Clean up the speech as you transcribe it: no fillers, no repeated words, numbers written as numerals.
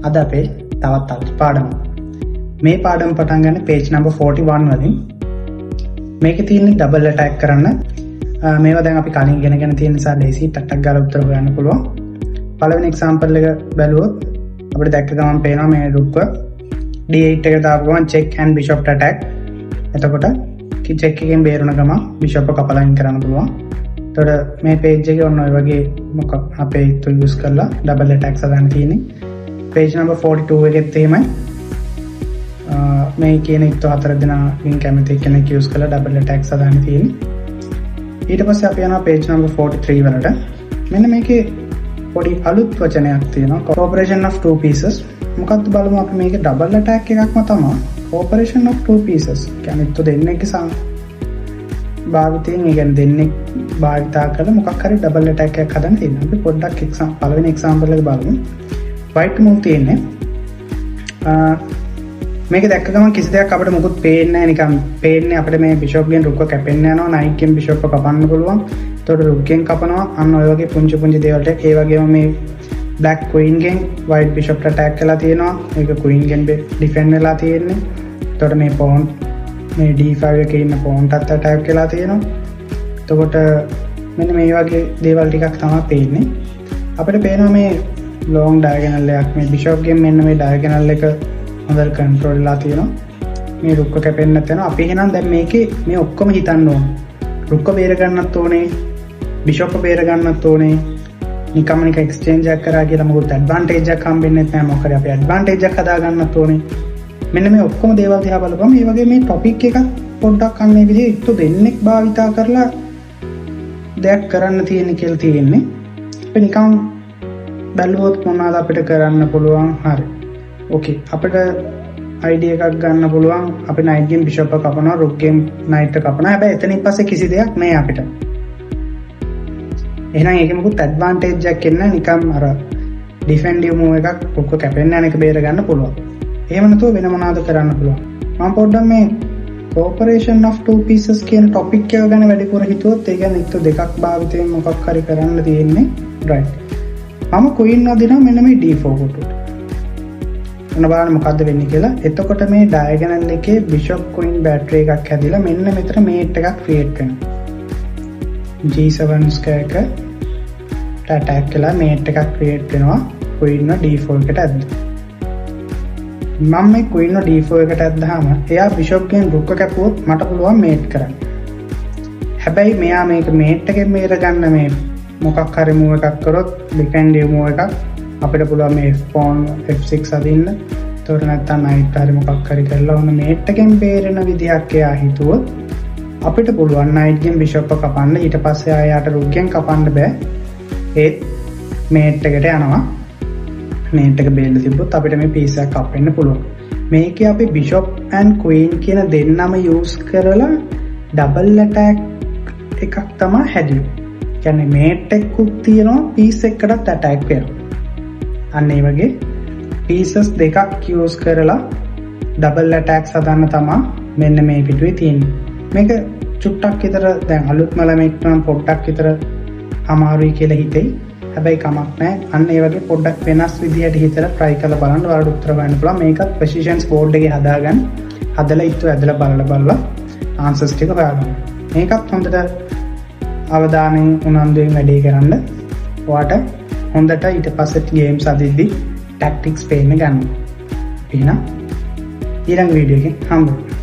අද අපේ තවත් පාඩම. මේ පාඩම පටන් ගන්න page number 41 වලින්. මේකේ තියෙන double attack කරන්න. මේවා දැන් අපි කලින් ඉගෙනගෙන තියෙන නිසා ලේසි ටක් ගාලා උත්තර හොයන්න පුළුවන්. පළවෙනි example එක බැලුවොත් අපිට දැක්ක ගමන් පේනවා මේ රුක්ක d8 එක දාපු ගමන් check and bishop attack. එතකොට check එකෙන් බේරුණ ගමන් bishop එක කපලා ඉන් කරන්න පුළුවන්. එතකොට මේ page එකේ ඔන්න ඔය වගේ මොකක් අපේ tool use කරලා double attack සදාන්න තියෙන්නේ. page number 42 එකෙත් එහෙමයි. මේ කියන එක හතර දෙනා link කැමති කෙනෙක් use කරලා double attack සදාන්න තියෙන්නේ. ඊට පස්සේ අපි යනවා page number 43 වලට. මෙන්න මේකේ පොඩි අලුත් වචනයක් තියෙනවා. cooperation of two pieces. මොකක්ද බලමු අපි මේකේ double attack එකක්ම තමයි. cooperation of two pieces. කියන්නේ තු දෙන්නෙක්ගේ භාවිතයෙන් කියන්නේ දෙන්නෙක් භාවිතා කරලා මොකක් හරි double attack එකක් හදන්න තියෙනවා. අපි පොඩ්ඩක් පළවෙනි example එක බලමු. white move තියෙන්නේ. මේක දැක්ක ගමන් කිසි දෙයක් අපිට මොකුත් පේන්නේ නැහැ නිකන් පේන්නේ අපිට මේ bishop ගෙන් රුක්ක කැපෙන්න යනවා knight ගෙන් bishop එක කපන්න පුළුවන්. එතකොට රුක් ගෙන් කපනවා අන්න ඔය වගේ පුංචි දේවල් ටික. ඒ වගේම මේ black queen ගෙන් white bishop attack කරලා තියෙනවා. ඒක queen ගෙන් defend වෙලා තියෙන්නේ. එතකොට මේ pawn මේ d5 එකේ ඉන්න pawn ටත් attack කරලා තියෙනවා. එතකොට මෙන්න මේ වගේ දේවල් ටිකක් තමයි පේන්නේ. අපිට පේනවා මේ long diagonal එකක් මේ bishop ගෙන් මෙන්න මේ diagonal එක හොඳට control වෙලා තියෙනවා. මේ රුක්ක කැපෙන්න නැත්නම් අපි එහෙනම් දැන් මේකේ මේ ඔක්කොම හිතන්න ඕන. රුක්ක බේර ගන්නත් ඕනේ, bishop බේර ගන්නත් ඕනේ. නිකම්ම exchange එකක් කරා කියලා මොකද advantage එකක් හම්බෙන්නේ නැහැ. මොකද අපි advantage එකක් හදා ගන්නත් ඕනේ. මෙන්න මේ ඔක්කොම දේවල් දිහා බලපුවම මේ වගේ මේ topic එකක් පොඩ්ඩක් අන්න මේ විදිහට ඉක්තු දෙන්නෙක් භාවිතා කරලා දෙයක් කරන්න තියෙන කියලා තියෙන්නේ. අපි නිකම් බැලුවොත් මොනවද අපිට කරන්න පුළුවන්. හරි. ඕකේ අපිට idea එකක් ගන්න පුළුවන්. අපි knight ගෙන් bishop එක කපනවා, rook ගෙන් knight එක කපනවා. හැබැයි එතනින් පස්සේ කිසි දෙයක් නෑ අපිට. එහෙනම් ඒකේ මොකුත් advantage එකක් එන්නේ නිකම් අර defensive move එකක් rook කැපෙන්න යන එක බේර ගන්න පුළුවන්. එහෙම නැතුව වෙන මොනවද කරන්න පුළුවන්. මම පොඩ්ඩක් මේ cooperation of two pieces කියන topic එක ගැන වැඩිපුර හිතුවොත් ඒ කියන්නේ එක දෙකක් භාවිතයෙන් මොකක් හරි කරන්න තියෙන්නේ. right. මම queen වදිනවා මෙන්න මේ d4 කොටුවට. ඔන්න බලන්න මොකද්ද වෙන්නේ කියලා. එතකොට මේ diagonal එකේ bishop queen battery එකක් හැදිලා මෙන්න මෙතන mate එකක් create වෙනවා. g7 square එකට attack කළා mate එකක් create වෙනවා. queen ව d4 එකට ඇද්දා. මම මේ queen ව d4 එකට ඇද්දාම එයා bishop ගෙන් rook කැපුවොත් මට පුළුවන් mate කරන්න. හැබැයි මෙයා මේක mate එකෙන් මේර ගන්න මේ මොකක් හරි move එකක් කරොත් defensive move එකක් අපිට පුළුවන් මේ pawn f6 අදින්න. ඒතකොට නැත්තම් knight හරි මොකක් හරි කරලා ඔන්න mate එකෙන් බේරෙන විදිහක් එයා හිතුවොත් අපිට පුළුවන් knight ගෙන් bishop එක කපන්න. ඊට පස්සේ ආයාට rook ගෙන් කපන්න බෑ. ඒත් mate එකට යනවා. mate එක බේරලා තිබ්බොත් අපිට මේ piece එක කපෙන්න පුළුවන්. මේකේ අපි bishop and queen කියන දෙන්නම use කරලා double attack එකක් තමයි හැදුවේ. කියන්නේ mate එකකුත් තියෙනවා piece එකකටත් attack වෙනවා. අන්න ඒ වගේ pieces දෙකක් use කරලා double attacks හදන්න තමයි මෙන්න මේ පිටුවේ තියෙන්නේ. මේක චුට්ටක් විතර දැන් අලුත්ම ළමෙක් නම් පොඩ්ඩක් විතර අමාරුයි කියලා හිතෙයි. හැබැයි කමක් නැහැ. අන්න ඒ වගේ පොඩ්ඩක් වෙනස් විදිහට හිතලා try කරලා බලන්න ඔයාලට උත්තර ගන්න පුළුවන්. මේකත් precisions board එකේ හදාගන්න. හදලා ඉත්තු ඇදලා බලලා answers ටික හොයාගන්න. මේකත් හොඳට අවධානයෙන් උනන්දුවෙන් වැඩේ කරන්න. ඔයාට හොඳට ඊට පස්සේ ගේම්ස් අදිද්දි ටැක්ටික්ස් පේන්න ගන්න. එහෙනම් ඊළඟ වීඩියෝ එකෙන් හම්බ වෙමු.